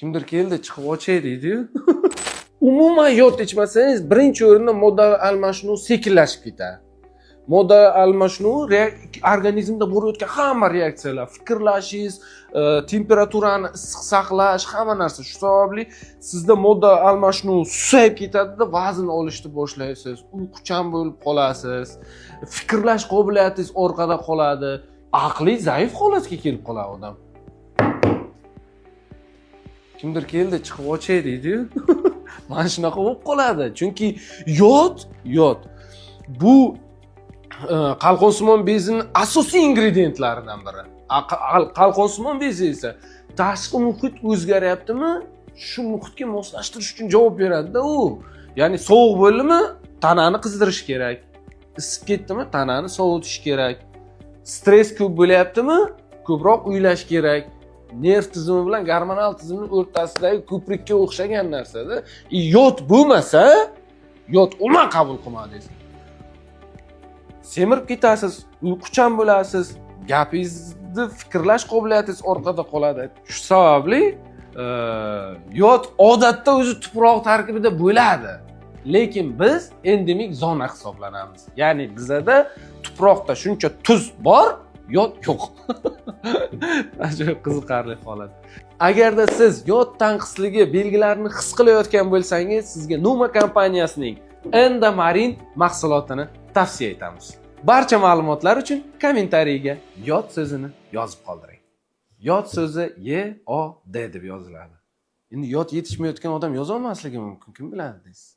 Kimdir keldi, chiqib ochay deydi-yu. Umuman yod ichmasangiz, birinchi o'rinda modda almashinuv sekinlashib ketadi. Modda almashinuv organizmda bo'layotgan hamma reaksiyalar, fikrlashingiz, temperaturani issiq saqlash, hamma narsa shu sababli sizda modda almashinuv susayib ketadi-da, vazn olishni boshlaysiz, uyquchan bo'lib qolasiz, fikrlash qobiliyatingiz orqada qoladi, aqli zaif holatga kelib qoladi odam. Kimdir keldi, chiqib ochay deydi-yu. Mana shunaqa bo'lib qoladi. Chunki yod bu qalqonsimon bezining asosiy ingredientlaridan biri. Qalqonsimon bezi esa tashqi muhit o'zgaryaptimi, shu muhitga moslashtirish uchun javob beradi-da u. Ya'ni sovuq bo'ldimi, tanani qizdirish kerak. Isib ketdimi, tanani sovutish kerak. Stress ko'p bo'lyaptimi, ko'proq uylash kerak. Nerv tizimi bilan gormonal tizimning o'rtasidagi ko'prikka o'xshagan narsada. Yod bo'lmasa, yod umuman qabul qilmadingiz. Semirib ketasiz, uyquchan bo'lasiz, gapingizni fikrlash qobiliyatingiz orqada qoladi. Shu sababli yod odatda o'zi tuproq tarkibida bo'ladi. Lekin biz endemik zona hisoblanamiz. Ya'ni bizda tuproqda shuncha tuz bor, yod yo'q. Ajoyib qiziqarli holat. Agarda siz yod tanqisligi belgilarini his qilayotgan bo'lsangiz, sizga Numa kompaniyasining Endomarin mahsulotini tavsiya etamiz. Barcha ma'lumotlar uchun kommentariyga yod so'zini yozib qoldiring. Yod so'zi YOD deb yoziladi. Endi yod yetishmayotgan odam yoza olmasligi mumkin, kim biladi deysiz?